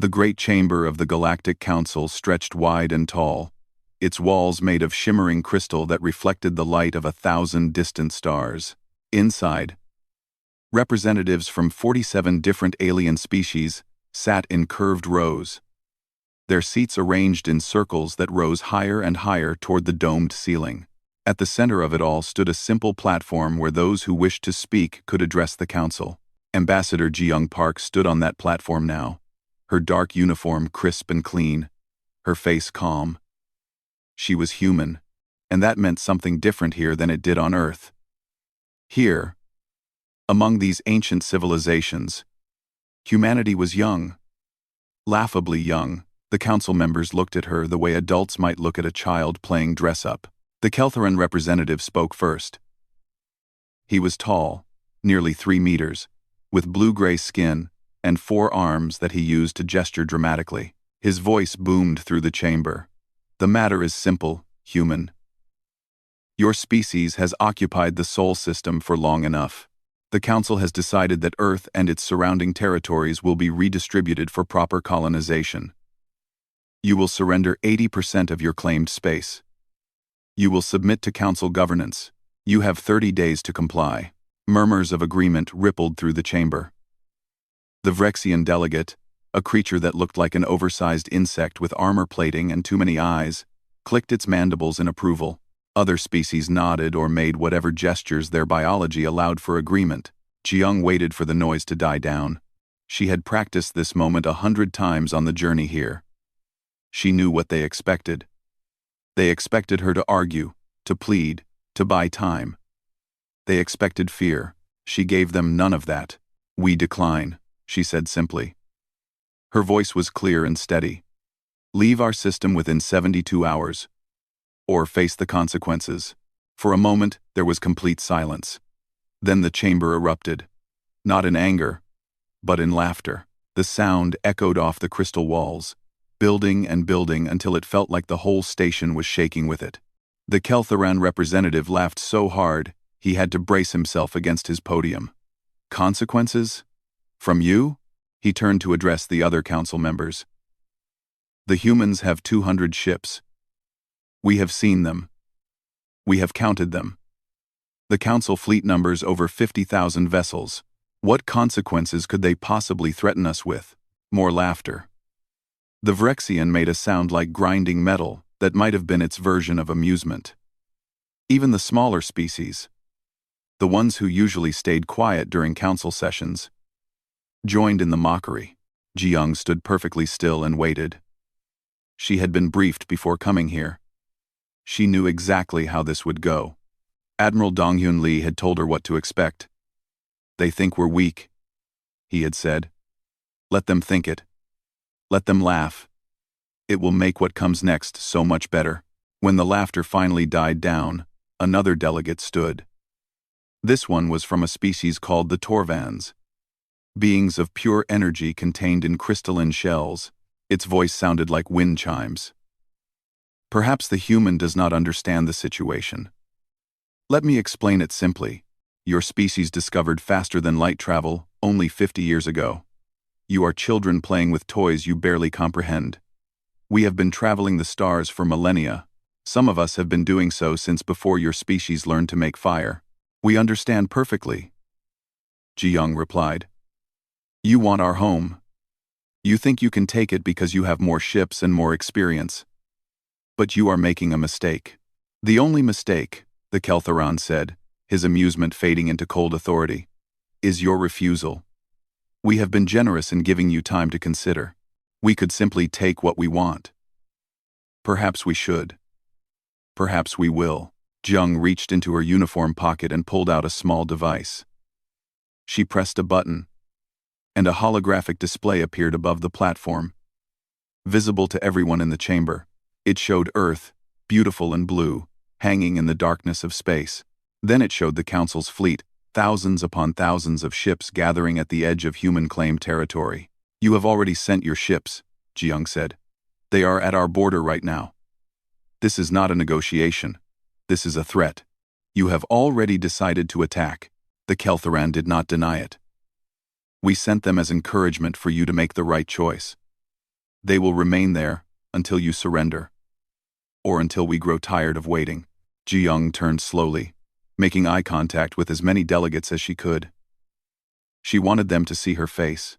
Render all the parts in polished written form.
The great chamber of the Galactic Council stretched wide and tall, its walls made of shimmering crystal that reflected the light of 1,000 distant stars. Inside, representatives from 47 different alien species sat in curved rows, their seats arranged in circles that rose higher and higher toward the domed ceiling. At the center of it all stood a simple platform where those who wished to speak could address the council. Ambassador Ji-young Park stood on that platform now, her dark uniform crisp and clean, her face calm. She was human, and that meant something different here than it did on Earth. Here, among these ancient civilizations, humanity was young, laughably young. The council members looked at her the way adults might look at a child playing dress-up. The Keltheran representative spoke first. He was tall, nearly 3 meters, with blue-gray skin and 4 arms that he used to gesture dramatically. His voice boomed through the chamber. The matter is simple, human. Your species has occupied the Sol system for long enough. The Council has decided that Earth and its surrounding territories will be redistributed for proper colonization. You will surrender 80% of your claimed space. You will submit to Council governance. You have 30 days to comply. Murmurs of agreement rippled through the chamber. The Vrexian delegate, a creature that looked like an oversized insect with armor plating and too many eyes, clicked its mandibles in approval. Other species nodded or made whatever gestures their biology allowed for agreement. Ji-young waited for the noise to die down. She had practiced this moment 100 times on the journey here. She knew what they expected. They expected her to argue, to plead, to buy time. They expected fear. She gave them none of that. We decline, she said simply. Her voice was clear and steady. Leave our system within 72 hours. Or face the consequences. For a moment, there was complete silence. Then the chamber erupted. Not in anger, but in laughter. The sound echoed off the crystal walls, building and building until it felt like the whole station was shaking with it. The Keltheran representative laughed so hard, he had to brace himself against his podium. Consequences? From you? He turned to address the other council members. The humans have 200 ships. We have seen them. We have counted them. The council fleet numbers over 50,000 vessels. What consequences could they possibly threaten us with? More laughter. The Vrexian made a sound like grinding metal that might have been its version of amusement. Even the smaller species, the ones who usually stayed quiet during council sessions, joined in the mockery. Ji-young stood perfectly still and waited. She had been briefed before coming here. She knew exactly how this would go. Admiral Donghyun Lee had told her what to expect. They think we're weak, he had said. Let them think it. Let them laugh. It will make what comes next so much better. When the laughter finally died down, another delegate stood. This one was from a species called the Torvans, beings of pure energy contained in crystalline shells. Its voice sounded like wind chimes. Perhaps the human does not understand the situation. Let me explain it simply. Your species discovered faster than light travel only 50 years ago. You are children playing with toys you barely comprehend. We have been traveling the stars for millennia. Some of us have been doing so since before your species learned to make fire. We understand perfectly. Ji-young replied. You want our home. You think you can take it because you have more ships and more experience. But you are making a mistake. The only mistake, the Keltheran said, his amusement fading into cold authority, is your refusal. We have been generous in giving you time to consider. We could simply take what we want. Perhaps we should. Perhaps we will. Ji-young reached into her uniform pocket and pulled out a small device. She pressed a button, and a holographic display appeared above the platform. Visible to everyone in the chamber, it showed Earth, beautiful and blue, hanging in the darkness of space. Then it showed the Council's fleet, thousands upon thousands of ships gathering at the edge of human-claimed territory. You have already sent your ships, Ji-young said. They are at our border right now. This is not a negotiation. This is a threat. You have already decided to attack. The Keltheran did not deny it. We sent them as encouragement for you to make the right choice. They will remain there until you surrender, or until we grow tired of waiting. Ji-young turned slowly, making eye contact with as many delegates as she could. She wanted them to see her face.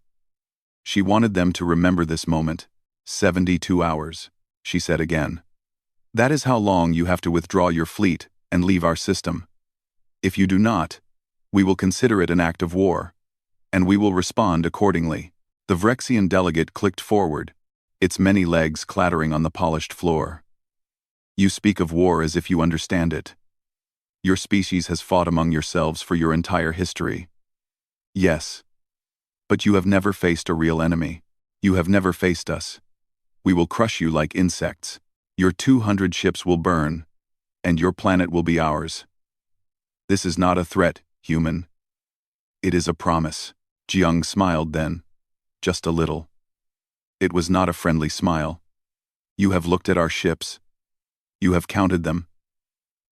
She wanted them to remember this moment. 72 hours, she said again. That is how long you have to withdraw your fleet and leave our system. If you do not, we will consider it an act of war, and we will respond accordingly. The Vrexian delegate clicked forward, its many legs clattering on the polished floor. You speak of war as if you understand it. Your species has fought among yourselves for your entire history. Yes. But you have never faced a real enemy. You have never faced us. We will crush you like insects. Your 200 ships will burn, and your planet will be ours. This is not a threat, human. It is a promise. Ji-young smiled then, just a little. It was not a friendly smile. You have looked at our ships. You have counted them.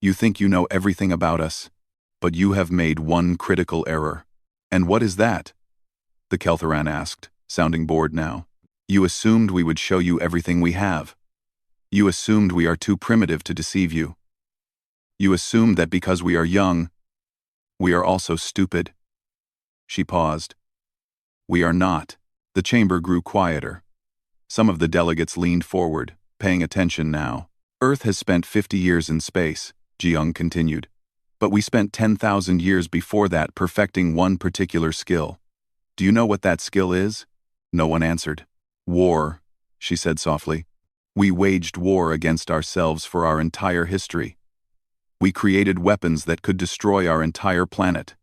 You think you know everything about us, but you have made one critical error. And what is that? The Kelthoran asked, sounding bored now. You assumed we would show you everything we have. You assumed we are too primitive to deceive you. You assumed that because we are young, we are also stupid. She paused. We are not. The chamber grew quieter. Some of the delegates leaned forward, paying attention now. Earth has spent 50 years in space, Ji-young continued. But we spent 10,000 years before that perfecting one particular skill. Do you know what that skill is? No one answered. War, she said softly. We waged war against ourselves for our entire history. We created weapons that could destroy our entire planet.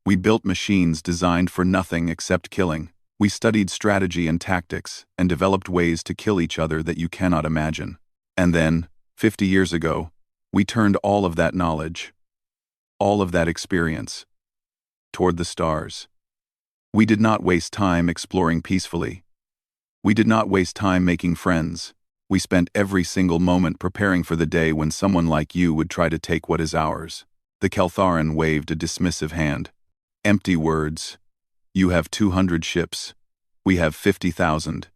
We built machines designed for nothing except killing. We studied strategy and tactics and developed ways to kill each other that you cannot imagine. And then, 50 years ago, we turned all of that knowledge, all of that experience, toward the stars. We did not waste time exploring peacefully. We did not waste time making friends. We spent every single moment preparing for the day when someone like you would try to take what is ours. The Keltharan waved a dismissive hand. Empty words. You have 200 ships. We have 50,000.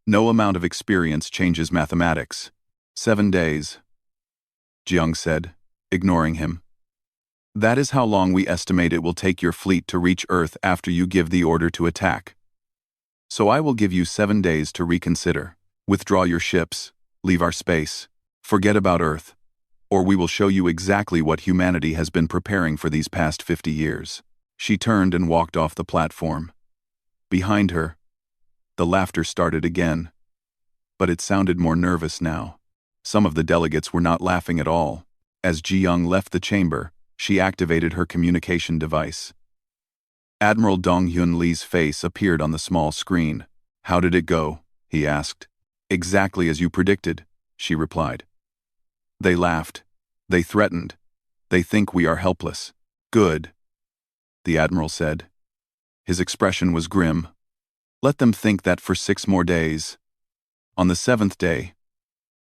No amount of experience changes mathematics. 7 days. Ji-young said, ignoring him. That is how long we estimate it will take your fleet to reach Earth after you give the order to attack. So I will give you 7 days to reconsider. Withdraw your ships, leave our space, forget about Earth, or we will show you exactly what humanity has been preparing for these past 50 years. She turned and walked off the platform. Behind her, the laughter started again, but it sounded more nervous now. Some of the delegates were not laughing at all. As Ji-young left the chamber, she activated her communication device. Admiral Dong-hyun Lee's face appeared on the small screen. How did it go? He asked. Exactly as you predicted, she replied. They laughed. They threatened. They think we are helpless. Good, the Admiral said. His expression was grim. Let them think that for 6 more days. On the 7th day,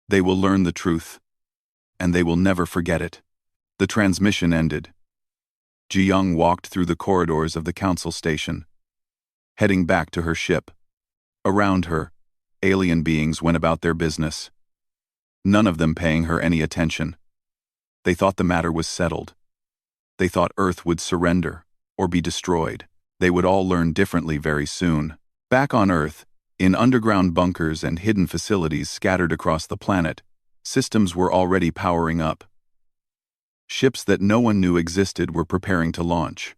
they will learn the truth, and they will never forget it. The transmission ended. Ji-young walked through the corridors of the council station, heading back to her ship. Around her, alien beings went about their business, none of them paying her any attention. They thought the matter was settled. They thought Earth would surrender or be destroyed. They would all learn differently very soon. Back on Earth, in underground bunkers and hidden facilities scattered across the planet, systems were already powering up. Ships that no one knew existed were preparing to launch.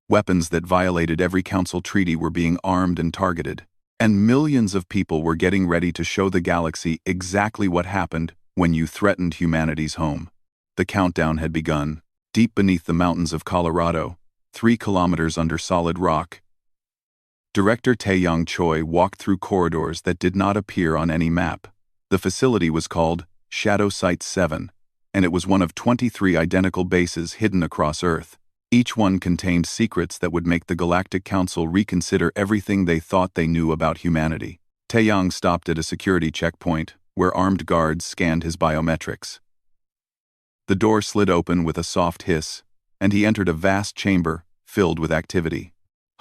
Weapons that violated every council treaty were being armed and targeted. And millions of people were getting ready to show the galaxy exactly what happened when you threatened humanity's home. The countdown had begun. Deep beneath the mountains of Colorado, 3 kilometers under solid rock, Director Taeyong Choi walked through corridors that did not appear on any map. The facility was called Shadow Site 7, and it was one of 23 identical bases hidden across Earth. Each one contained secrets that would make the Galactic Council reconsider everything they thought they knew about humanity. Taeyong stopped at a security checkpoint, where armed guards scanned his biometrics. The door slid open with a soft hiss, and he entered a vast chamber filled with activity.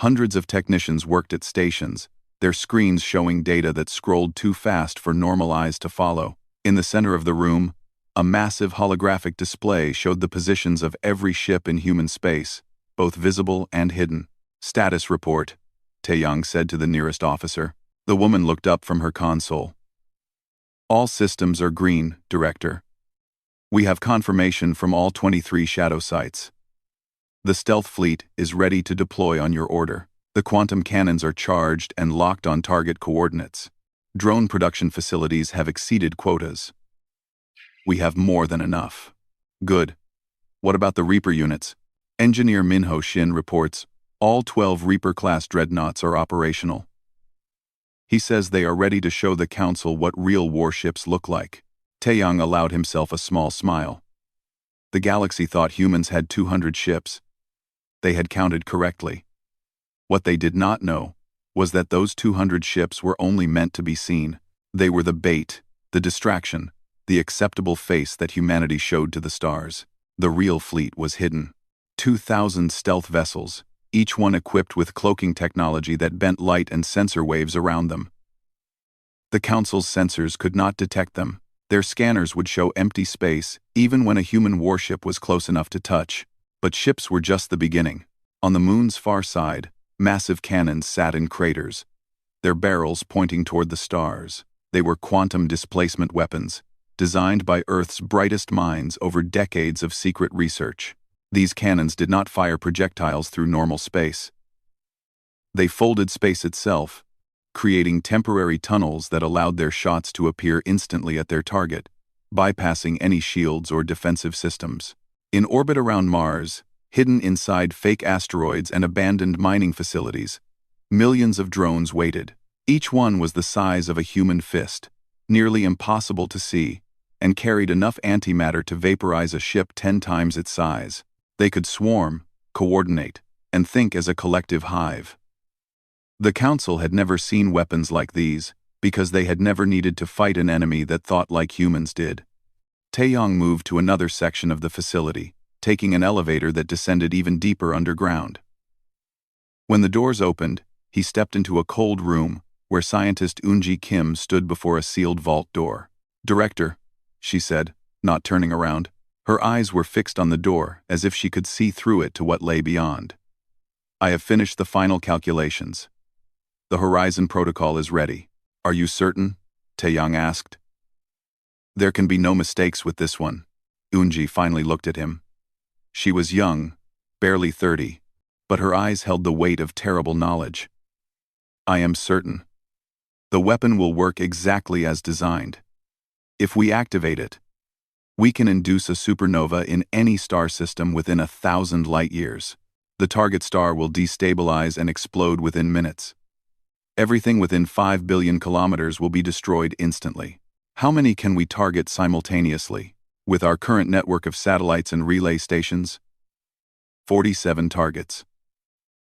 Hundreds of technicians worked at stations, their screens showing data that scrolled too fast for normal eyes to follow. In the center of the room, a massive holographic display showed the positions of every ship in human space, both visible and hidden. "Status report," Taeyang said to the nearest officer. The woman looked up from her console. "All systems are green, Director. We have confirmation from all 23 shadow sites. The stealth fleet is ready to deploy on your order. The quantum cannons are charged and locked on target coordinates. Drone production facilities have exceeded quotas. We have more than enough." "Good. What about the Reaper units?" Engineer Minho Shin reports, "All 12 Reaper-class dreadnoughts are operational. He says they are ready to show the Council what real warships look like." Taeyang allowed himself a small smile. The galaxy thought humans had 200 ships. They had counted correctly. What they did not know was that those 200 ships were only meant to be seen. They were the bait, the distraction, the acceptable face that humanity showed to the stars. The real fleet was hidden. 2,000 stealth vessels, each one equipped with cloaking technology that bent light and sensor waves around them. The Council's sensors could not detect them. Their scanners would show empty space, even when a human warship was close enough to touch. But ships were just the beginning. On the moon's far side, massive cannons sat in craters, their barrels pointing toward the stars. They were quantum displacement weapons, designed by Earth's brightest minds over decades of secret research. These cannons did not fire projectiles through normal space. They folded space itself, creating temporary tunnels that allowed their shots to appear instantly at their target, bypassing any shields or defensive systems. In orbit around Mars, hidden inside fake asteroids and abandoned mining facilities, millions of drones waited. Each one was the size of a human fist, nearly impossible to see, and carried enough antimatter to vaporize a ship 10 times its size. They could swarm, coordinate, and think as a collective hive. The Council had never seen weapons like these, because they had never needed to fight an enemy that thought like humans did. Taeyang moved to another section of the facility, taking an elevator that descended even deeper underground. When the doors opened, he stepped into a cold room where scientist Eunji Kim stood before a sealed vault door. "Director," she said, not turning around. Her eyes were fixed on the door, as if she could see through it to what lay beyond. "I have finished the final calculations. The Horizon Protocol is ready." "Are you certain?" Taeyang asked. "There can be no mistakes with this one." Eunji finally looked at him. She was young, barely 30, but her eyes held the weight of terrible knowledge. "I am certain. The weapon will work exactly as designed. If we activate it, we can induce a supernova in any star system within 1,000 light-years. The target star will destabilize and explode within minutes. Everything within 5 billion kilometers will be destroyed instantly. How many can we target simultaneously, with our current network of satellites and relay stations?" 47 targets.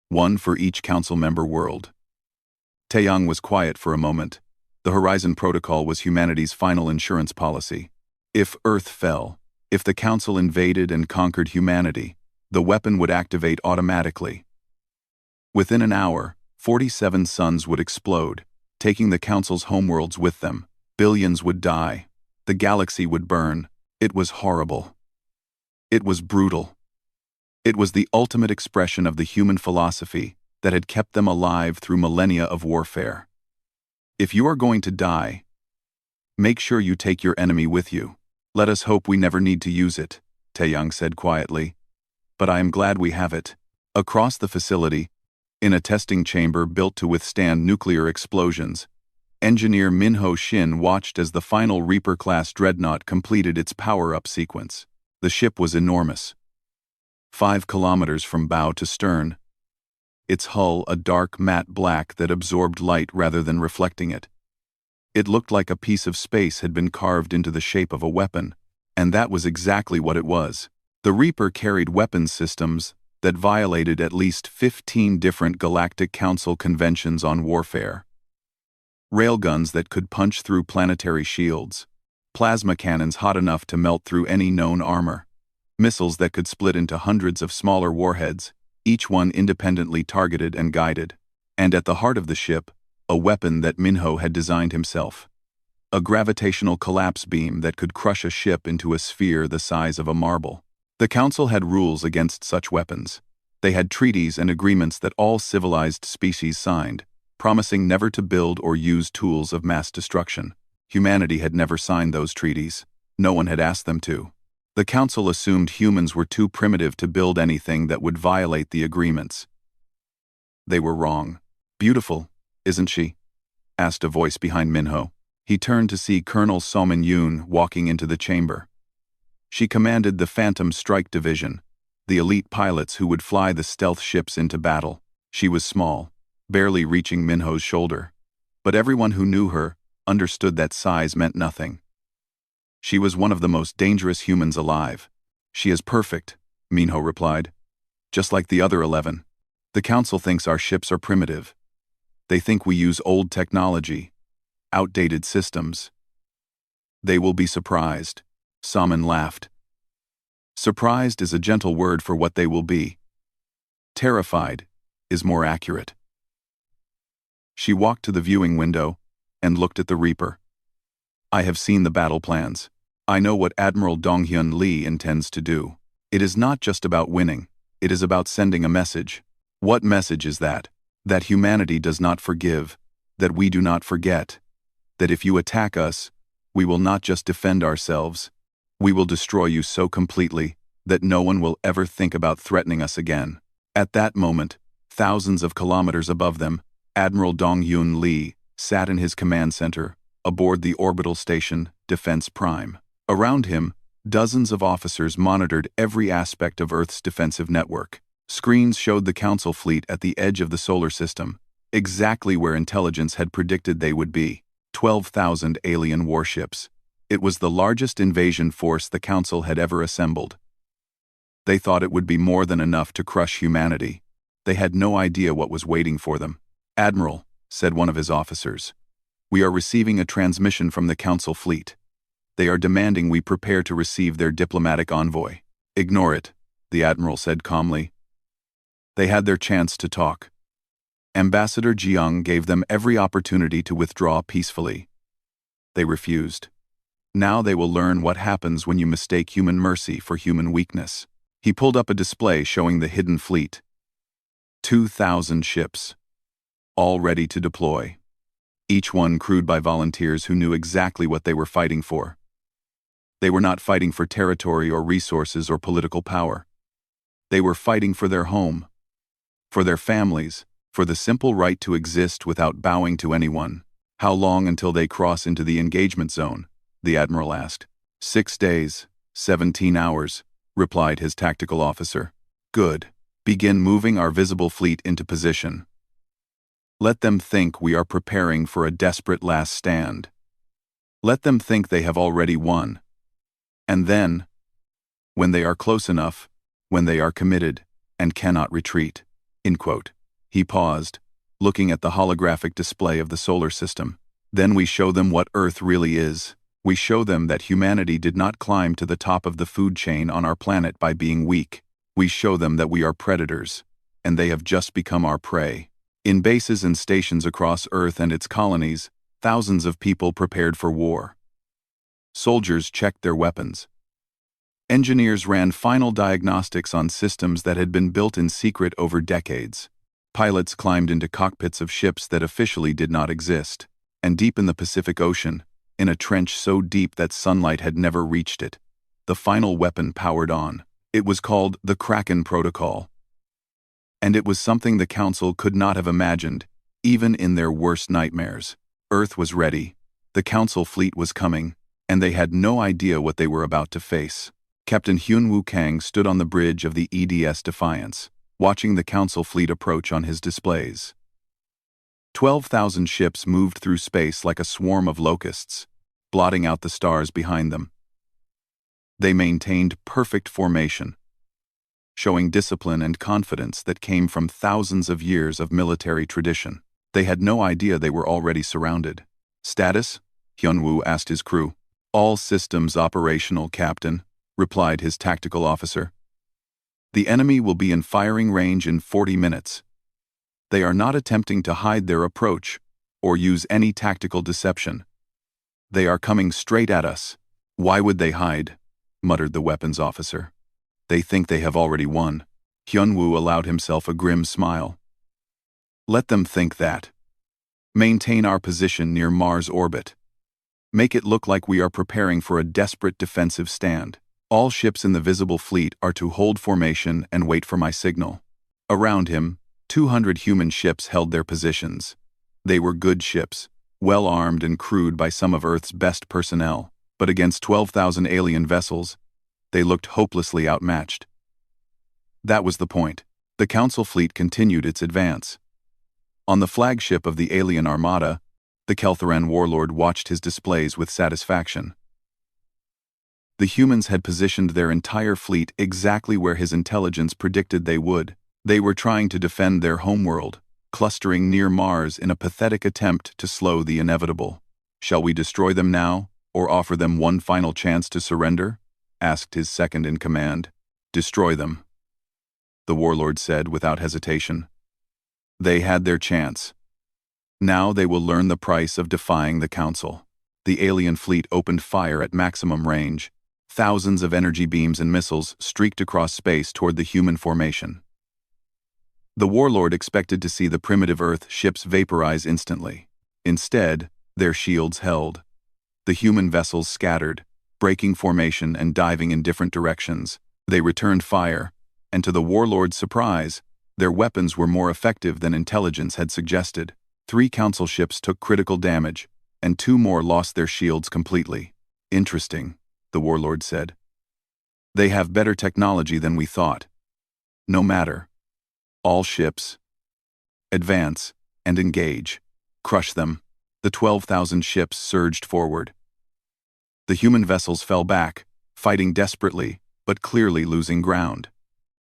One for each Council member world. Taeyang was quiet for a moment. The Horizon Protocol was humanity's final insurance policy. If Earth fell, if the Council invaded and conquered humanity, the weapon would activate automatically. Within an hour, 47 suns would explode, taking the Council's homeworlds with them. Billions would die. The galaxy would burn. It was horrible. It was brutal. It was the ultimate expression of the human philosophy that had kept them alive through millennia of warfare. If you are going to die, make sure you take your enemy with you. Let us hope we never need to use it, Taeyang said quietly. But I am glad we have it. Across the facility, in a testing chamber built to withstand nuclear explosions, engineer Minho Shin watched as the final Reaper-class dreadnought completed its power-up sequence. The ship was enormous. 5 kilometers from bow to stern. Its hull a dark matte black that absorbed light rather than reflecting it. It looked like a piece of space had been carved into the shape of a weapon, and that was exactly what it was. The Reaper carried weapons systems that violated at least 15 different Galactic Council conventions on warfare. Railguns that could punch through planetary shields, plasma cannons hot enough to melt through any known armor, missiles that could split into hundreds of smaller warheads, each one independently targeted and guided. And at the heart of the ship, a weapon that Minho had designed himself. A gravitational collapse beam that could crush a ship into a sphere the size of a marble. The Council had rules against such weapons. They had treaties and agreements that all civilized species signed, promising never to build or use tools of mass destruction. Humanity had never signed those treaties. No one had asked them to. The Council assumed humans were too primitive to build anything that would violate the agreements. They were wrong. "Beautiful, isn't she?" asked a voice behind Minho. He turned to see Colonel Somin Yoon walking into the chamber. She commanded the Phantom Strike Division, the elite pilots who would fly the stealth ships into battle. She was small, barely reaching Minho's shoulder. But everyone who knew her understood that size meant nothing. She was one of the most dangerous humans alive. "She is perfect," Minho replied. "Just like the other 11. The Council thinks our ships are primitive. They think we use old technology, outdated systems. They will be surprised." Somin laughed. "Surprised is a gentle word for what they will be. Terrified is more accurate." She walked to the viewing window and looked at the Reaper. "I have seen the battle plans. I know what Admiral Donghyun Lee intends to do. It is not just about winning. It is about sending a message." "What message is that?" "That humanity does not forgive, that we do not forget, that if you attack us, we will not just defend ourselves, we will destroy you so completely that no one will ever think about threatening us again." At that moment, thousands of kilometers above them, Admiral Donghyun Lee sat in his command center, aboard the orbital station, Defense Prime. Around him, dozens of officers monitored every aspect of Earth's defensive network. Screens showed the Council fleet at the edge of the solar system, exactly where intelligence had predicted they would be. 12,000 alien warships. It was the largest invasion force the Council had ever assembled. They thought it would be more than enough to crush humanity. They had no idea what was waiting for them. "Admiral," said one of his officers, "we are receiving a transmission from the Council fleet. They are demanding we prepare to receive their diplomatic envoy." "Ignore it," the Admiral said calmly. They had their chance to talk. Ambassador Jiang gave them every opportunity to withdraw peacefully. They refused. Now they will learn what happens when you mistake human mercy for human weakness. He pulled up a display showing the hidden fleet. 2,000 ships, all ready to deploy. Each one crewed by volunteers who knew exactly what they were fighting for. They were not fighting for territory or resources or political power. They were fighting for their home, for their families, for the simple right to exist without bowing to anyone. "How long until they cross into the engagement zone?" the Admiral asked. 6 days, 17 hours, replied his tactical officer. "Good. Begin moving our visible fleet into position. Let them think we are preparing for a desperate last stand. Let them think they have already won. And then, when they are close enough, when they are committed, and cannot retreat." End quote. He paused, looking at the holographic display of the solar system. "Then we show them what Earth really is. We show them that humanity did not climb to the top of the food chain on our planet by being weak. We show them that we are predators, and they have just become our prey." In bases and stations across Earth and its colonies, thousands of people prepared for war. Soldiers checked their weapons. Engineers ran final diagnostics on systems that had been built in secret over decades. Pilots climbed into cockpits of ships that officially did not exist. And deep in the Pacific Ocean, in a trench so deep that sunlight had never reached it, the final weapon powered on. It was called the Kraken Protocol. And it was something the Council could not have imagined, even in their worst nightmares. Earth was ready, the Council fleet was coming, and they had no idea what they were about to face. Captain Hyun-Woo Kang stood on the bridge of the EDS Defiance, watching the Council fleet approach on his displays. 12,000 ships moved through space like a swarm of locusts, blotting out the stars behind them. They maintained perfect formation, showing discipline and confidence that came from thousands of years of military tradition. They had no idea they were already surrounded. "Status?" Hyun-Woo asked his crew. "All systems operational, Captain," replied his tactical officer. "The enemy will be in firing range in 40 minutes. They are not attempting to hide their approach or use any tactical deception. They are coming straight at us. Why would they hide? Muttered the weapons officer. They think they have already won. Hyunwoo allowed himself a grim smile. Let them think that. Maintain our position near Mars' orbit. Make it look like we are preparing for a desperate defensive stand. All ships in the visible fleet are to hold formation and wait for my signal. Around him, 200 human ships held their positions. They were good ships, well armed and crewed by some of Earth's best personnel, but against 12,000 alien vessels, they looked hopelessly outmatched. That was the point. The Council fleet continued its advance. On the flagship of the alien armada, the Kelthoran warlord watched his displays with satisfaction. The humans had positioned their entire fleet exactly where his intelligence predicted they would. They were trying to defend their homeworld, clustering near Mars in a pathetic attempt to slow the inevitable. Shall we destroy them now, or offer them one final chance to surrender? Asked his second-in-command. Destroy them, the warlord said without hesitation. They had their chance. Now they will learn the price of defying the Council. The alien fleet opened fire at maximum range. Thousands of energy beams and missiles streaked across space toward the human formation. The warlord expected to see the primitive Earth ships vaporize instantly. Instead, their shields held. The human vessels scattered, breaking formation and diving in different directions. They returned fire, and to the warlord's surprise, their weapons were more effective than intelligence had suggested. 3 Council ships took critical damage, and 2 more lost their shields completely. Interesting, the warlord said. They have better technology than we thought. No matter. All ships. Advance and engage. Crush them. The 12,000 ships surged forward. The human vessels fell back, fighting desperately, but clearly losing ground.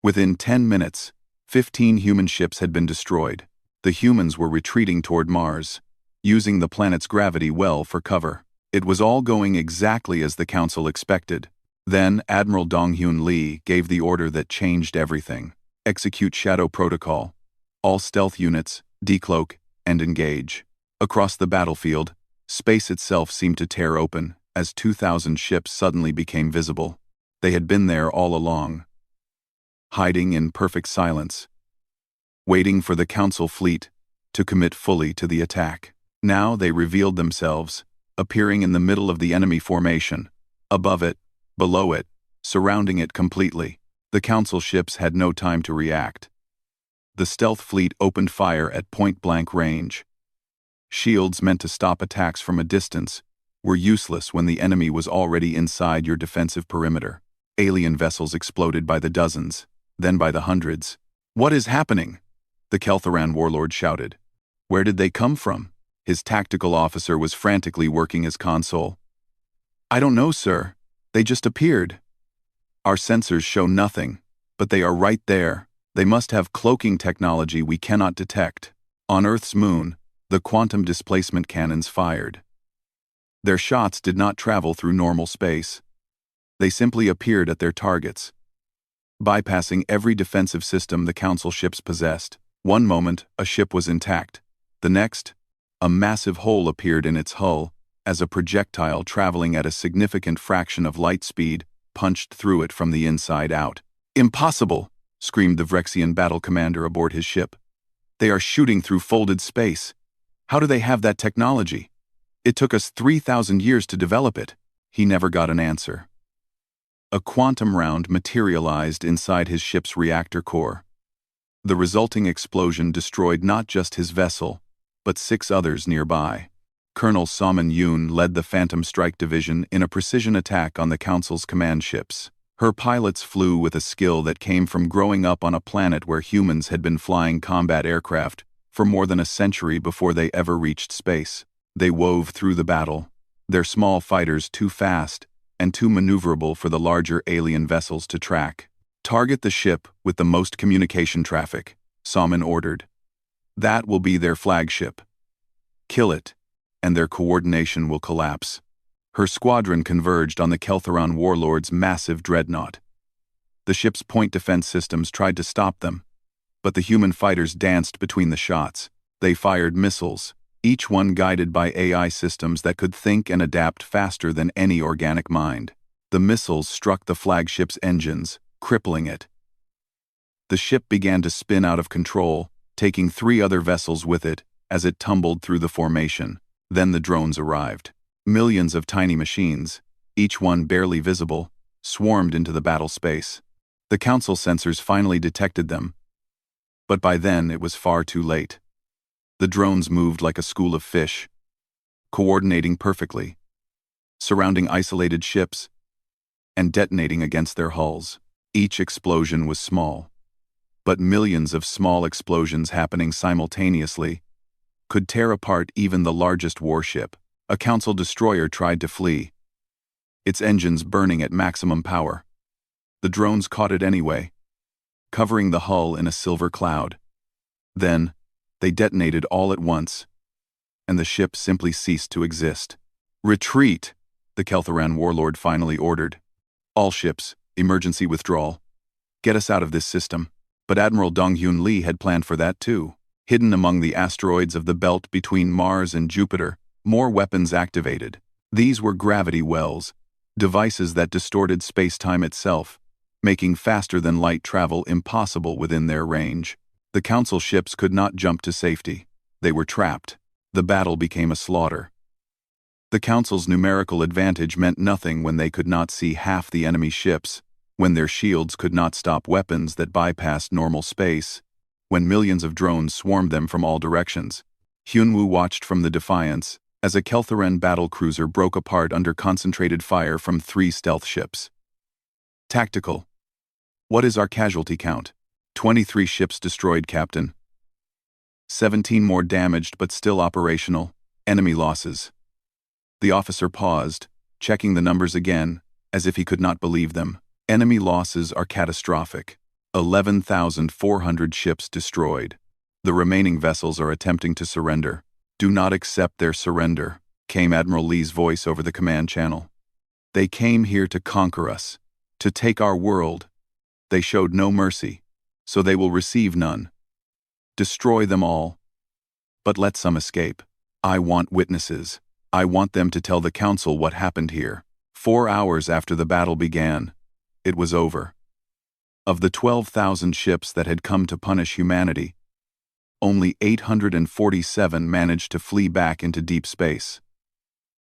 Within 10 minutes, 15 human ships had been destroyed. The humans were retreating toward Mars, using the planet's gravity well for cover. It was all going exactly as the Council expected. Then Admiral Donghyun Lee gave the order that changed everything. Execute Shadow Protocol. All stealth units, decloak, and engage. Across the battlefield, space itself seemed to tear open as 2,000 ships suddenly became visible. They had been there all along, hiding in perfect silence, waiting for the Council fleet to commit fully to the attack. Now they revealed themselves, appearing in the middle of the enemy formation, above it, below it, surrounding it completely. The Council ships had no time to react. The stealth fleet opened fire at point-blank range. Shields meant to stop attacks from a distance were useless when the enemy was already inside your defensive perimeter. Alien vessels exploded by the dozens, then by the hundreds. What is happening? The Kelthoran warlord shouted. Where did they come from? His tactical officer was frantically working his console. I don't know, sir. They just appeared. Our sensors show nothing, but they are right there. They must have cloaking technology we cannot detect. On Earth's moon, the quantum displacement cannons fired. Their shots did not travel through normal space. They simply appeared at their targets, bypassing every defensive system the Council ships possessed. One moment, a ship was intact. The next, a massive hole appeared in its hull as a projectile traveling at a significant fraction of light speed punched through it from the inside out. Impossible! Screamed the Vrexian battle commander aboard his ship. They are shooting through folded space. How do they have that technology? It took us 3,000 years to develop it. He never got an answer. A quantum round materialized inside his ship's reactor core. The resulting explosion destroyed not just his vessel, but 6 others nearby. Colonel Salmon Yoon led the Phantom Strike Division in a precision attack on the Council's command ships. Her pilots flew with a skill that came from growing up on a planet where humans had been flying combat aircraft for more than a century before they ever reached space. They wove through the battle, their small fighters too fast and too maneuverable for the larger alien vessels to track. Target the ship with the most communication traffic, Salmon ordered. That will be their flagship. Kill it, and their coordination will collapse. Her squadron converged on the Kelthoran warlord's massive dreadnought. The ship's point defense systems tried to stop them, but the human fighters danced between the shots. They fired missiles, each one guided by AI systems that could think and adapt faster than any organic mind. The missiles struck the flagship's engines, crippling it. The ship began to spin out of control, taking 3 other vessels with it as it tumbled through the formation. Then the drones arrived. Millions of tiny machines, each one barely visible, swarmed into the battle space. The Council sensors finally detected them, but by then it was far too late. The drones moved like a school of fish, coordinating perfectly, surrounding isolated ships, and detonating against their hulls. Each explosion was small, but millions of small explosions happening simultaneously could tear apart even the largest warship. A Council destroyer tried to flee, its engines burning at maximum power. The drones caught it anyway, covering the hull in a silver cloud. Then, they detonated all at once, and the ship simply ceased to exist. "Retreat!" the Kelthoran warlord finally ordered. "All ships, emergency withdrawal. Get us out of this system." But Admiral Dong-Hyun Lee had planned for that too. Hidden among the asteroids of the belt between Mars and Jupiter, more weapons activated. These were gravity wells, devices that distorted space-time itself, making faster-than-light travel impossible within their range. The Council ships could not jump to safety. They were trapped. The battle became a slaughter. The Council's numerical advantage meant nothing when they could not see half the enemy ships, when their shields could not stop weapons that bypassed normal space, when millions of drones swarmed them from all directions. Hyunwoo watched from the Defiance as a Kelthoran battlecruiser broke apart under concentrated fire from 3 stealth ships. Tactical. What is our casualty count? 23 ships destroyed, Captain. 17 more damaged but still operational. Enemy losses. The officer paused, checking the numbers again, as if he could not believe them. Enemy losses are catastrophic. 11,400 ships destroyed. The remaining vessels are attempting to surrender. "Do not accept their surrender," came Admiral Lee's voice over the command channel. "They came here to conquer us, to take our world. They showed no mercy, so they will receive none. Destroy them all. But let some escape. I want witnesses. I want them to tell the Council what happened here." 4 hours after the battle began, it was over. Of the 12,000 ships that had come to punish humanity, only 847 managed to flee back into deep space.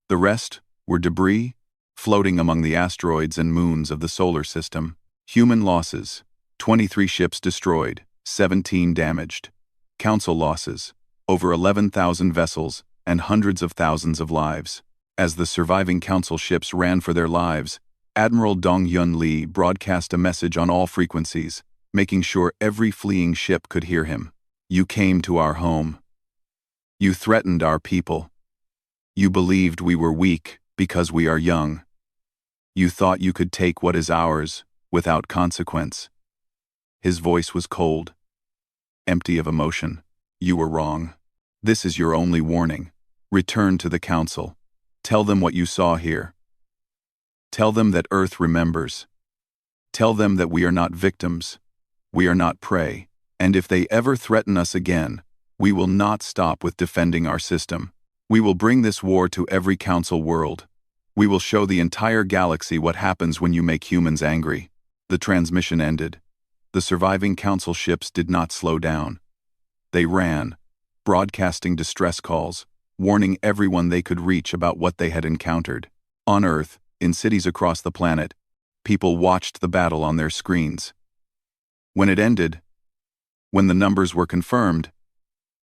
The rest were debris, floating among the asteroids and moons of the solar system. Human losses: 23 ships destroyed, 17 damaged. Council losses: over 11,000 vessels and hundreds of thousands of lives. As the surviving Council ships ran for their lives, Admiral Dong-Hyun Lee broadcast a message on all frequencies, making sure every fleeing ship could hear him. "You came to our home. You threatened our people. You believed we were weak because we are young. You thought you could take what is ours without consequence." His voice was cold, empty of emotion. "You were wrong. This is your only warning. Return to the Council. Tell them what you saw here. Tell them that Earth remembers. Tell them that we are not victims. We are not prey. And if they ever threaten us again, we will not stop with defending our system. We will bring this war to every Council world. We will show the entire galaxy what happens when you make humans angry." The transmission ended. The surviving Council ships did not slow down. They ran, broadcasting distress calls, warning everyone they could reach about what they had encountered. On Earth, in cities across the planet, people watched the battle on their screens. When it ended, when the numbers were confirmed,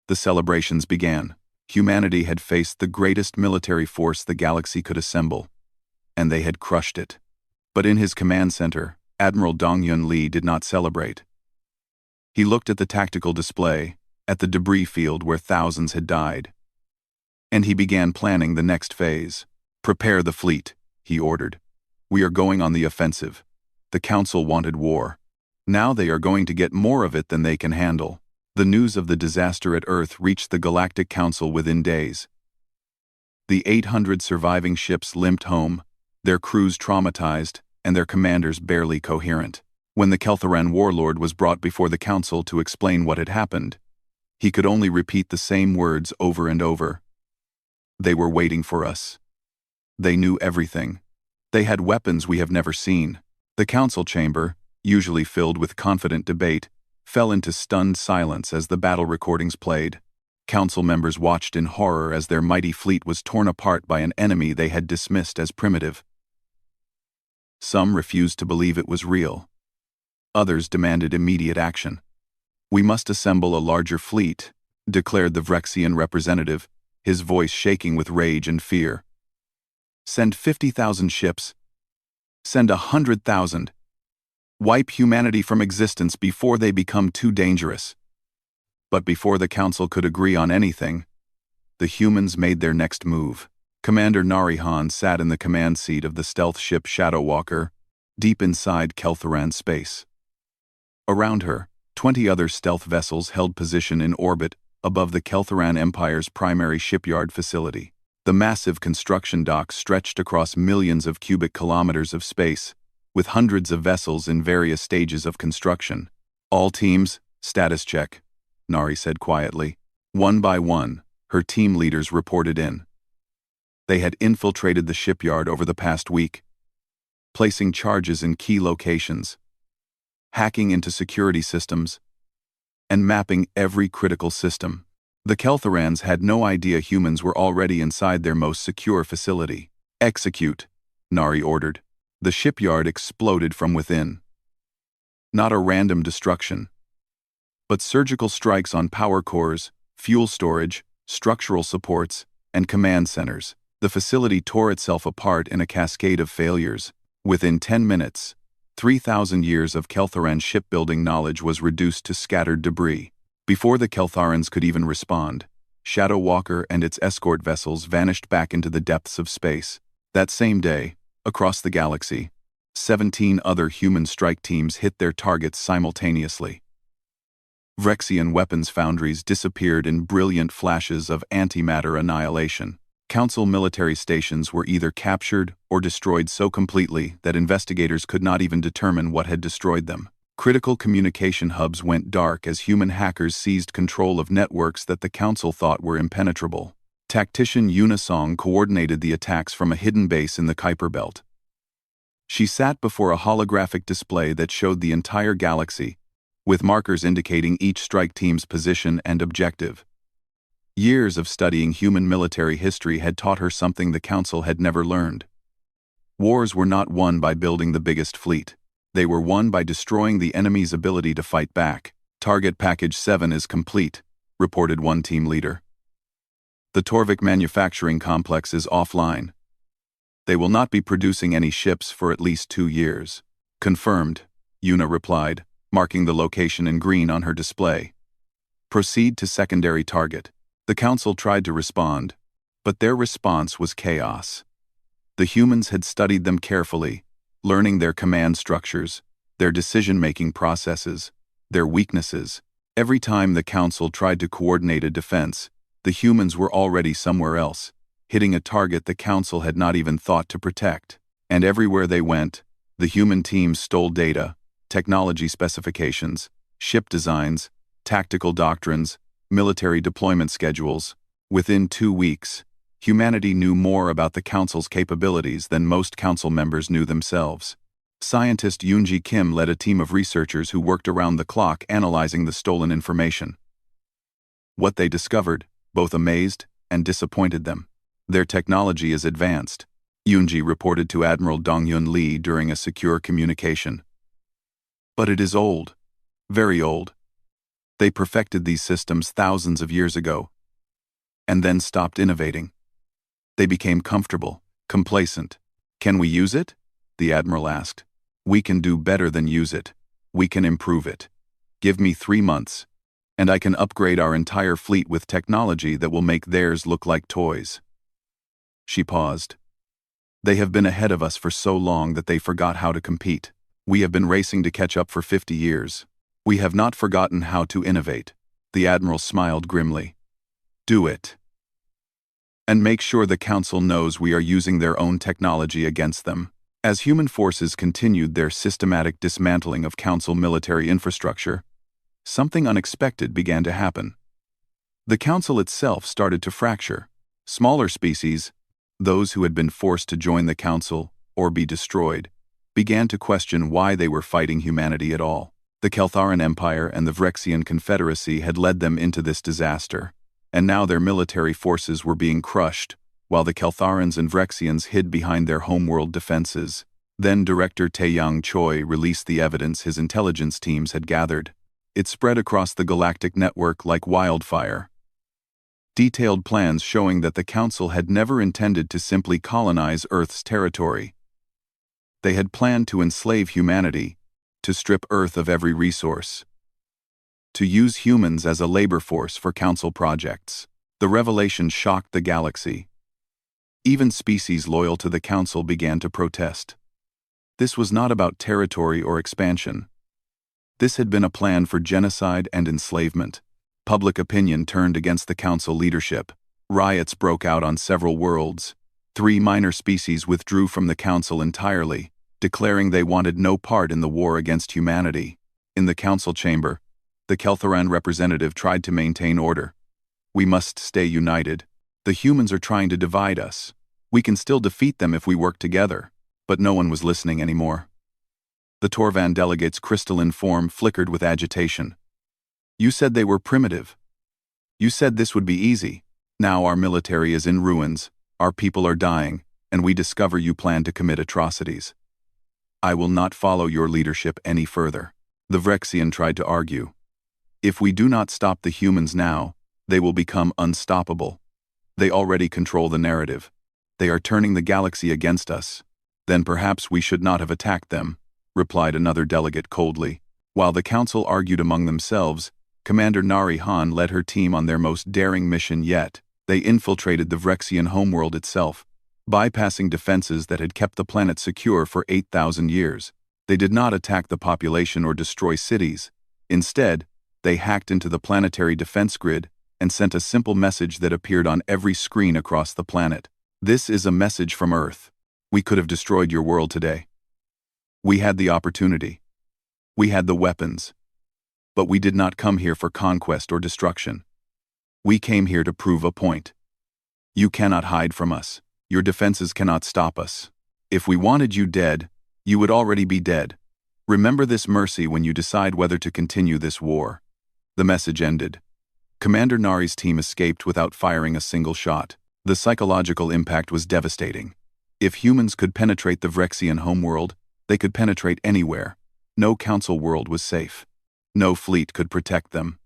the celebrations began. Humanity had faced the greatest military force the galaxy could assemble, and they had crushed it. But in his command center, Admiral Dong-Hyun Lee did not celebrate. He looked at the tactical display, at the debris field where thousands had died. And he began planning the next phase. "Prepare the fleet," he ordered. "We are going on the offensive. The Council wanted war. Now they are going to get more of it than they can handle." The news of the disaster at Earth reached the Galactic Council within days. The 800 surviving ships limped home, their crews traumatized, and their commanders barely coherent. When the Kelthoran warlord was brought before the Council to explain what had happened, he could only repeat the same words over and over: They were waiting for us. They knew everything. They had weapons we have never seen. The council chamber, usually filled with confident debate, fell into stunned silence as the battle recordings played. Council members watched in horror as their mighty fleet was torn apart by an enemy they had dismissed as primitive. Some refused to believe it was real. Others demanded immediate action. "We must assemble a larger fleet," declared the Vrexian representative, his voice shaking with rage and fear. "Send 50,000 ships. Send 100,000. Wipe humanity from existence before they become too dangerous." But before the council could agree on anything, the humans made their next move. Commander Narration sat in the command seat of the stealth ship Shadow Walker, deep inside Kelthoran space. Around her, 20 other stealth vessels held position in orbit above the Kelthoran Empire's primary shipyard facility. The massive construction docks stretched across millions of cubic kilometers of space, with hundreds of vessels in various stages of construction. "All teams, status check," Nari said quietly. One by one, her team leaders reported in. They had infiltrated the shipyard over the past week, placing charges in key locations, hacking into security systems, and mapping every critical system. The Kelthorans had no idea humans were already inside their most secure facility. "Execute," Nari ordered. The shipyard exploded from within. Not a random destruction, but surgical strikes on power cores, fuel storage, structural supports, and command centers. The facility tore itself apart in a cascade of failures. Within 10 minutes, 3,000 years of Kelthoran shipbuilding knowledge was reduced to scattered debris. Before the Keltharans could even respond, Shadow Walker and its escort vessels vanished back into the depths of space. That same day, across the galaxy, 17 other human strike teams hit their targets simultaneously. Vrexian weapons foundries disappeared in brilliant flashes of antimatter annihilation. Council military stations were either captured or destroyed so completely that investigators could not even determine what had destroyed them. Critical communication hubs went dark as human hackers seized control of networks that the Council thought were impenetrable. Tactician Unisong coordinated the attacks from a hidden base in the Kuiper Belt. She sat before a holographic display that showed the entire galaxy, with markers indicating each strike team's position and objective. Years of studying human military history had taught her something the Council had never learned. Wars were not won by building the biggest fleet. They were won by destroying the enemy's ability to fight back. "Target Package 7 is complete," reported one team leader. "The Torvik manufacturing complex is offline. They will not be producing any ships for at least 2 years." "Confirmed," Una replied, marking the location in green on her display. "Proceed to secondary target." The Council tried to respond, but their response was chaos. The humans had studied them carefully, learning their command structures, their decision-making processes, their weaknesses. Every time the Council tried to coordinate a defense, the humans were already somewhere else, hitting a target the Council had not even thought to protect. And everywhere they went, the human teams stole data, technology specifications, ship designs, tactical doctrines, military deployment schedules. Within 2 weeks, humanity knew more about the Council's capabilities than most Council members knew themselves. Scientist Yoonji Kim led a team of researchers who worked around the clock analyzing the stolen information. What they discovered both amazed and disappointed them. "Their technology is advanced," Yoonji reported to Admiral Dongyun Lee during a secure communication. "But it is old. Very old. They perfected these systems thousands of years ago, and then stopped innovating. They became comfortable, complacent." "Can we use it?" the Admiral asked. "We can do better than use it. We can improve it. Give me 3 months, and I can upgrade our entire fleet with technology that will make theirs look like toys." She paused. "They have been ahead of us for so long that they forgot how to compete. We have been racing to catch up for 50 years. We have not forgotten how to innovate." The Admiral smiled grimly. "Do it. And make sure the Council knows we are using their own technology against them." As human forces continued their systematic dismantling of Council military infrastructure, something unexpected began to happen. The Council itself started to fracture. Smaller species, those who had been forced to join the Council or be destroyed, began to question why they were fighting humanity at all. The Keltharan Empire and the Vrexian Confederacy had led them into this disaster, and now their military forces were being crushed, while the Keltharans and Vrexians hid behind their homeworld defenses. Then Director Taeyang Choi released the evidence his intelligence teams had gathered. It spread across the galactic network like wildfire. Detailed plans showing that the Council had never intended to simply colonize Earth's territory. They had planned to enslave humanity, to strip Earth of every resource, to use humans as a labor force for Council projects. The revelation shocked the galaxy. Even species loyal to the Council began to protest. This was not about territory or expansion. This had been a plan for genocide and enslavement. Public opinion turned against the Council leadership. Riots broke out on several worlds. 3 minor species withdrew from the Council entirely, declaring they wanted no part in the war against humanity. In the Council chamber, the Keltharan representative tried to maintain order. "We must stay united. The humans are trying to divide us. We can still defeat them if we work together." But no one was listening anymore. The Torvan delegate's crystalline form flickered with agitation. "You said they were primitive. You said this would be easy. Now our military is in ruins, our people are dying, and we discover you plan to commit atrocities. I will not follow your leadership any further." The Vrexian tried to argue. "If we do not stop the humans now, they will become unstoppable. They already control the narrative. They are turning the galaxy against us. Then perhaps we should not have attacked them," replied another delegate coldly. While the Council argued among themselves, Commander Nari Han led her team on their most daring mission yet. They infiltrated the Vrexian homeworld itself, bypassing defenses that had kept the planet secure for 8,000 years. They did not attack the population or destroy cities. Instead, they hacked into the planetary defense grid and sent a simple message that appeared on every screen across the planet. "This is a message from Earth. We could have destroyed your world today. We had the opportunity. We had the weapons. But we did not come here for conquest or destruction. We came here to prove a point. You cannot hide from us. Your defenses cannot stop us. If we wanted you dead, you would already be dead. Remember this mercy when you decide whether to continue this war." The message ended. Commander Nari's team escaped without firing a single shot. The psychological impact was devastating. If humans could penetrate the Vrexian homeworld, they could penetrate anywhere. No Council world was safe. No fleet could protect them.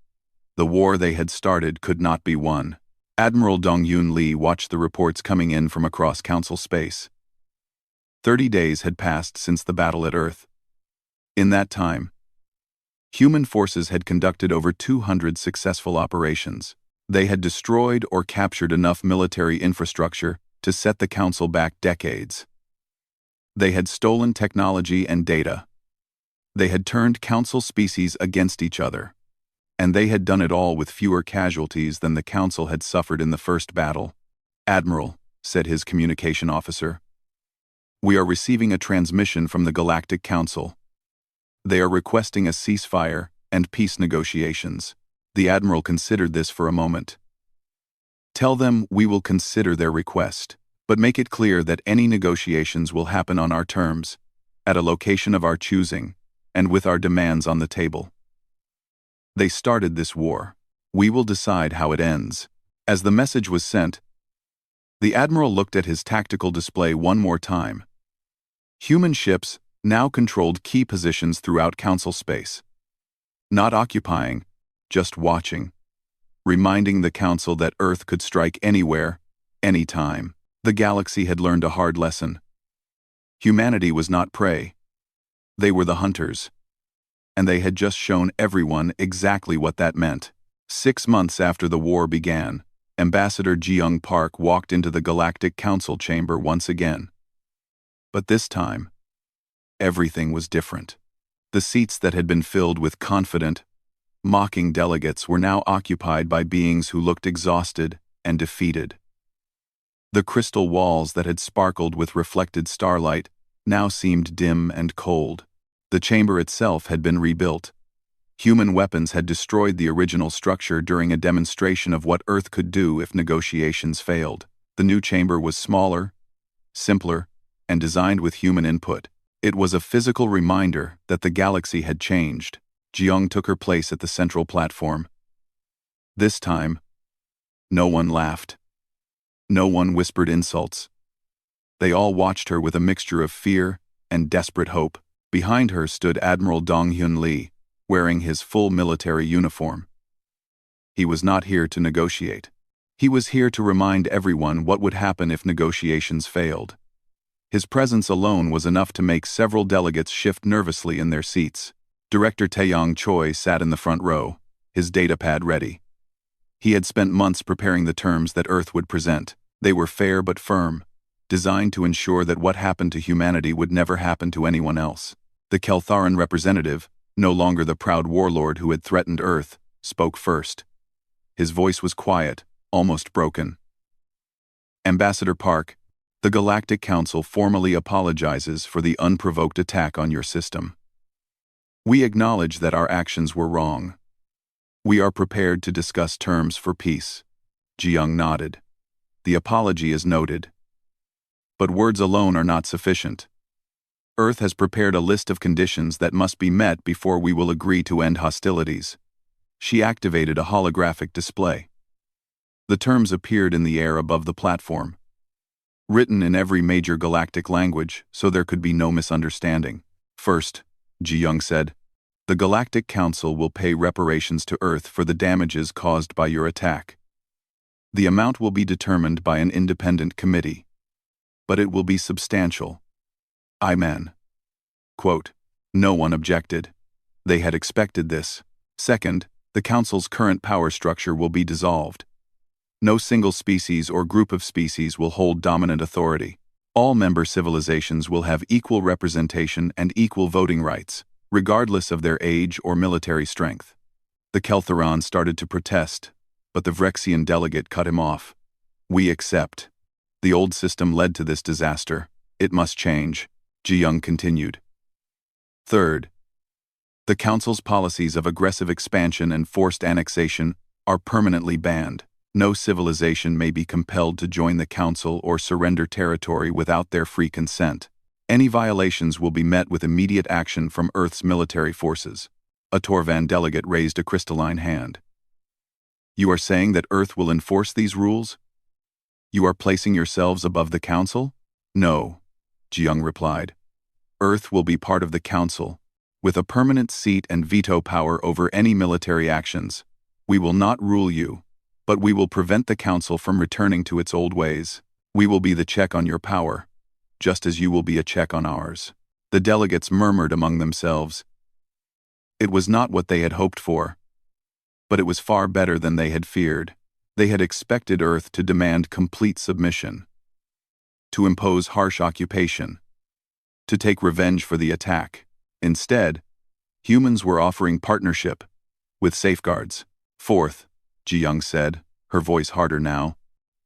The war they had started could not be won. Admiral Dong-Yun Lee watched the reports coming in from across Council space. 30 days had passed since the battle at Earth. In that time, human forces had conducted over 200 successful operations. They had destroyed or captured enough military infrastructure to set the Council back decades. They had stolen technology and data. They had turned Council species against each other. And they had done it all with fewer casualties than the Council had suffered in the first battle. "Admiral," said his communication officer, "we are receiving a transmission from the Galactic Council. They are requesting a ceasefire and peace negotiations." The Admiral considered this for a moment. "Tell them we will consider their request, but make it clear that any negotiations will happen on our terms, at a location of our choosing, and with our demands on the table. They started this war. We will decide how it ends." As the message was sent, the Admiral looked at his tactical display one more time. Human ships now controlled key positions throughout Council space. Not occupying, just watching. Reminding the Council that Earth could strike anywhere, anytime. The galaxy had learned a hard lesson. Humanity was not prey. They were the hunters. And they had just shown everyone exactly what that meant. 6 months after the war began, Ambassador Ji-young Park walked into the Galactic Council chamber once again. But this time, everything was different. The seats that had been filled with confident, mocking delegates were now occupied by beings who looked exhausted and defeated. The crystal walls that had sparkled with reflected starlight now seemed dim and cold. The chamber itself had been rebuilt. Human weapons had destroyed the original structure during a demonstration of what Earth could do if negotiations failed. The new chamber was smaller, simpler, and designed with human input. It was a physical reminder that the galaxy had changed. Jiyoung took her place at the central platform. This time, no one laughed. No one whispered insults. They all watched her with a mixture of fear and desperate hope. Behind her stood Admiral Dong-Hyun Lee, wearing his full military uniform. He was not here to negotiate. He was here to remind everyone what would happen if negotiations failed. His presence alone was enough to make several delegates shift nervously in their seats. Director Taeyong Choi sat in the front row, his datapad ready. He had spent months preparing the terms that Earth would present. They were fair but firm, designed to ensure that what happened to humanity would never happen to anyone else. The Keltharan representative, no longer the proud warlord who had threatened Earth, spoke first. His voice was quiet, almost broken. Ambassador Park, the Galactic Council formally apologizes for the unprovoked attack on your system. We acknowledge that our actions were wrong. We are prepared to discuss terms for peace. Jiyoung nodded. The apology is noted. But words alone are not sufficient. Earth has prepared a list of conditions that must be met before we will agree to end hostilities. She activated a holographic display. The terms appeared in the air above the platform, written in every major galactic language so there could be no misunderstanding. First, Jiyoung said, the Galactic Council will pay reparations to Earth for the damages caused by your attack. The amount will be determined by an independent committee, but it will be substantial. Iman. Quote, no one objected. They had expected this. Second, the Council's current power structure will be dissolved. No single species or group of species will hold dominant authority. All member civilizations will have equal representation and equal voting rights, regardless of their age or military strength. The Keltharan started to protest, but the Vrexian delegate cut him off. We accept. The old system led to this disaster. It must change, Jiyoung continued. Third, the Council's policies of aggressive expansion and forced annexation are permanently banned. No civilization may be compelled to join the Council or surrender territory without their free consent. Any violations will be met with immediate action from Earth's military forces. A Torvan delegate raised a crystalline hand. You are saying that Earth will enforce these rules? You are placing yourselves above the Council? No, Jiyoung replied. Earth will be part of the Council, with a permanent seat and veto power over any military actions. We will not rule you, but we will prevent the Council from returning to its old ways. We will be the check on your power, just as you will be a check on ours. The delegates murmured among themselves. It was not what they had hoped for, but it was far better than they had feared. They had expected Earth to demand complete submission, to impose harsh occupation, to take revenge for the attack. Instead, humans were offering partnership, with safeguards. Fourth, Jiyoung said, her voice harder now,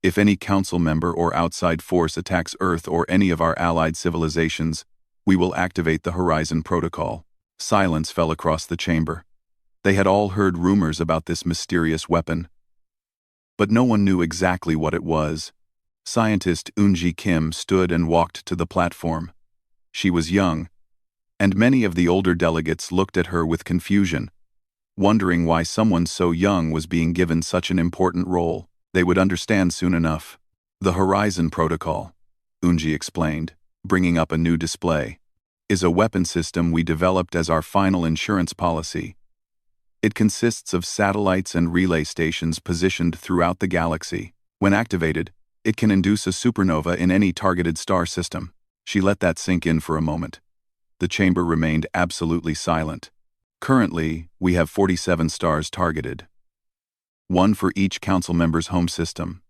if any Council member or outside force attacks Earth or any of our allied civilizations, we will activate the Horizon Protocol. Silence fell across the chamber. They had all heard rumors about this mysterious weapon, but no one knew exactly what it was. Scientist Eunji Kim stood and walked to the platform. She was young, and many of the older delegates looked at her with confusion, wondering why someone so young was being given such an important role. They would understand soon enough. The Horizon Protocol, Eunji explained, bringing up a new display, is a weapon system we developed as our final insurance policy. It consists of satellites and relay stations positioned throughout the galaxy. When activated, it can induce a supernova in any targeted star system. She let that sink in for a moment. The chamber remained absolutely silent. Currently, we have 47 stars targeted. One for each Council member's home system.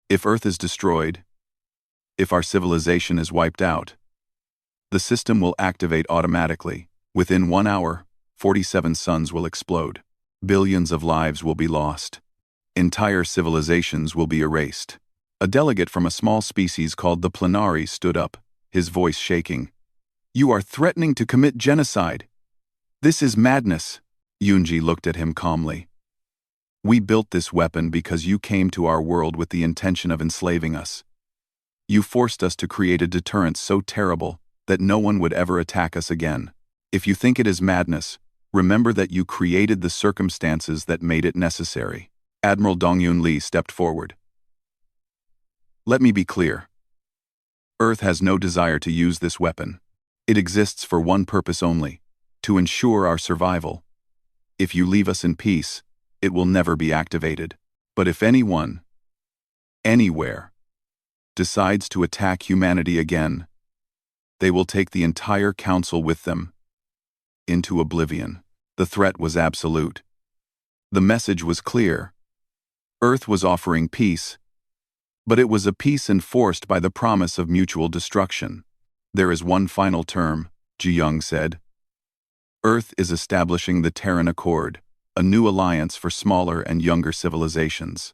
If Earth is destroyed, if our civilization is wiped out, the system will activate automatically. Within 1 hour, 47 suns will explode. Billions of lives will be lost. Entire civilizations will be erased. A delegate from a small species called the Plenari stood up, his voice shaking. You are threatening to commit genocide. This is madness. Eunji looked at him calmly. We built this weapon because you came to our world with the intention of enslaving us. You forced us to create a deterrent so terrible that no one would ever attack us again. If you think it is madness, remember that you created the circumstances that made it necessary. Admiral Dongyun Lee stepped forward. Let me be clear. Earth has no desire to use this weapon. It exists for one purpose only, to ensure our survival. If you leave us in peace, it will never be activated. But if anyone, anywhere, decides to attack humanity again, they will take the entire council with them into oblivion. The threat was absolute. The message was clear. Earth was offering peace, but it was a peace enforced by the promise of mutual destruction. There is one final term, Ji Young said. Earth is establishing the Terran Accord, a new alliance for smaller and younger civilizations.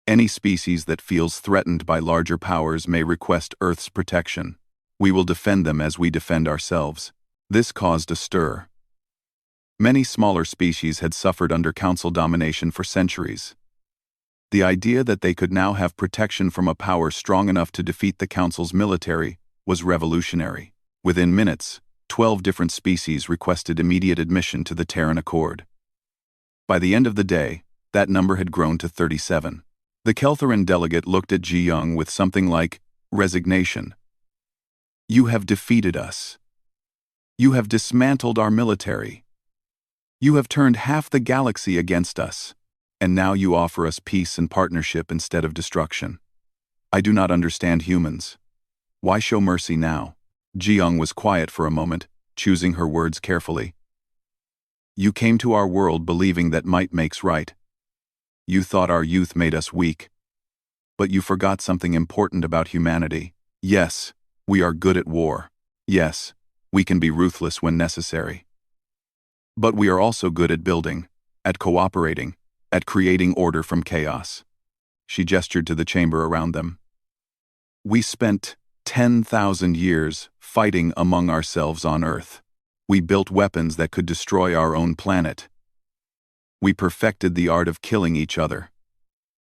Any species that feels threatened by larger powers may request Earth's protection. We will defend them as we defend ourselves. This caused a stir. Many smaller species had suffered under Council domination for centuries. The idea that they could now have protection from a power strong enough to defeat the Council's military was revolutionary. Within minutes, 12 different species requested immediate admission to the Terran Accord. By the end of the day, that number had grown to 37. The Keltheran delegate looked at Ji Young with something like resignation. You have defeated us. You have dismantled our military. You have turned half the galaxy against us, and now you offer us peace and partnership instead of destruction. I do not understand humans. Why show mercy now? Ji Young was quiet for a moment, choosing her words carefully. You came to our world believing that might makes right. You thought our youth made us weak. But you forgot something important about humanity. Yes, we are good at war. Yes, we can be ruthless when necessary. But we are also good at building, at cooperating, at creating order from chaos. She gestured to the chamber around them. We spent 10,000 years fighting among ourselves on Earth. We built weapons that could destroy our own planet. We perfected the art of killing each other.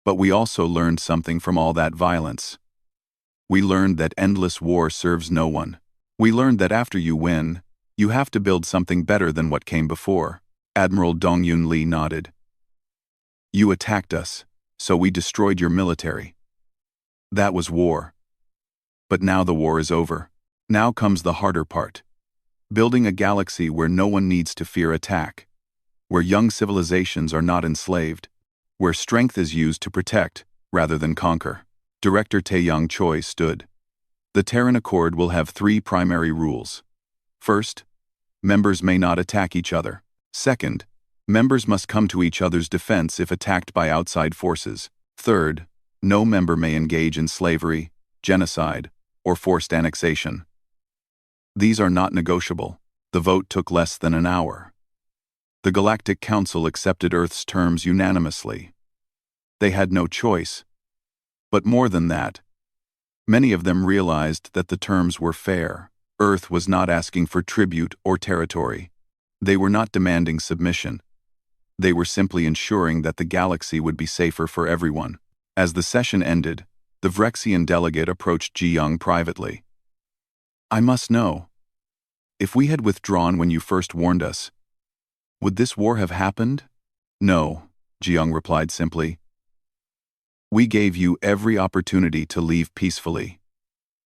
But we also learned something from all that violence. We learned that endless war serves no one. We learned that after you win, you have to build something better than what came before. Admiral Dongyun Lee nodded. You attacked us, so we destroyed your military. That was war. But now the war is over. Now comes the harder part. Building a galaxy where no one needs to fear attack. Where young civilizations are not enslaved. Where strength is used to protect, rather than conquer. Director Taeyang Choi stood. The Terran Accord will have 3 primary rules. First, members may not attack each other. Second, members must come to each other's defense if attacked by outside forces. Third, no member may engage in slavery, genocide, or forced annexation. These are not negotiable. The vote took less than an hour. The Galactic Council accepted Earth's terms unanimously. They had no choice. But more than that, many of them realized that the terms were fair. Earth was not asking for tribute or territory. They were not demanding submission. They were simply ensuring that the galaxy would be safer for everyone. As the session ended, the Vrexian delegate approached Ji Young privately. I must know. If we had withdrawn when you first warned us, would this war have happened? No, Ji Young replied simply. We gave you every opportunity to leave peacefully.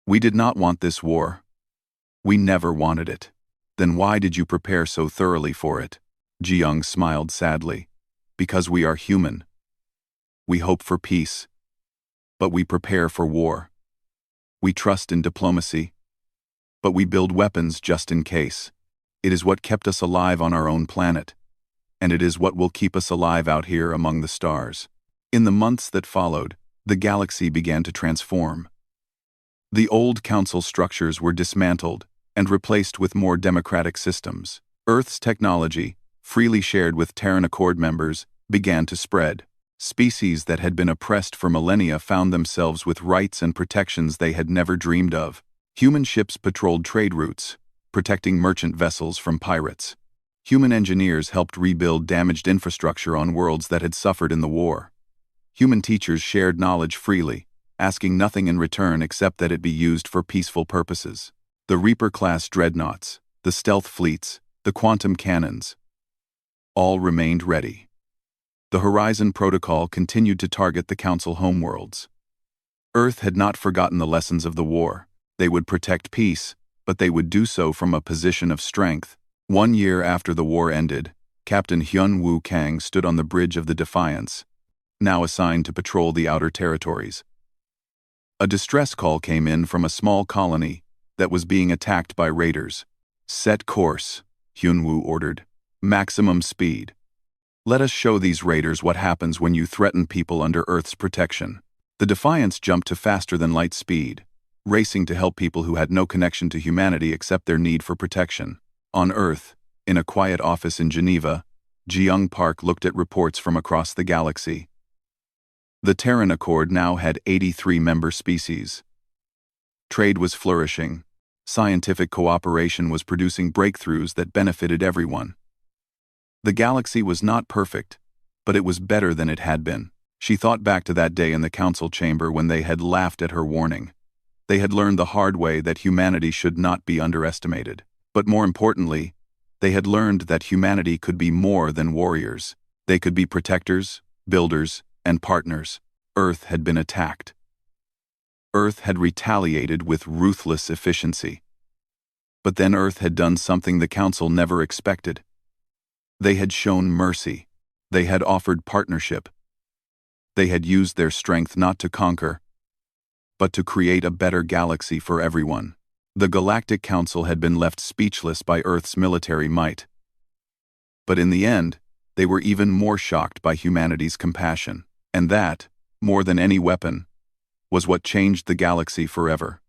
We did not want this war. We never wanted it. Then why did you prepare so thoroughly for it? Ji Young smiled sadly. Because we are human. We hope for peace. But we prepare for war. We trust in diplomacy. But we build weapons just in case. It is what kept us alive on our own planet. And it is what will keep us alive out here among the stars. In the months that followed, the galaxy began to transform. The old council structures were dismantled and replaced with more democratic systems. Earth's technology, freely shared with Terran Accord members, began to spread. Species that had been oppressed for millennia found themselves with rights and protections they had never dreamed of. Human ships patrolled trade routes, protecting merchant vessels from pirates. Human engineers helped rebuild damaged infrastructure on worlds that had suffered in the war. Human teachers shared knowledge freely, asking nothing in return except that it be used for peaceful purposes. The Reaper-class dreadnoughts, the stealth fleets, the quantum cannons, all remained ready. The Horizon Protocol continued to target the Council homeworlds. Earth had not forgotten the lessons of the war. They would protect peace, but they would do so from a position of strength. 1 year after the war ended, Captain Hyun-Woo Kang stood on the bridge of the Defiance, now assigned to patrol the outer territories. A distress call came in from a small colony that was being attacked by raiders. "Set course," Hyun-Woo ordered. "Maximum speed. Let us show these raiders what happens when you threaten people under Earth's protection." The Defiance jumped to faster-than-light speed, racing to help people who had no connection to humanity except their need for protection. On Earth, in a quiet office in Geneva, Ji-young Park looked at reports from across the galaxy. The Terran Accord now had 83 member species. Trade was flourishing. Scientific cooperation was producing breakthroughs that benefited everyone. The galaxy was not perfect, but it was better than it had been. She thought back to that day in the council chamber when they had laughed at her warning. They had learned the hard way that humanity should not be underestimated. But more importantly, they had learned that humanity could be more than warriors. They could be protectors, builders, and partners. Earth had been attacked. Earth had retaliated with ruthless efficiency. But then Earth had done something the Council never expected. They had shown mercy. They had offered partnership. They had used their strength not to conquer, but to create a better galaxy for everyone. The Galactic Council had been left speechless by Earth's military might. But in the end, they were even more shocked by humanity's compassion. And that, more than any weapon, was what changed the galaxy forever.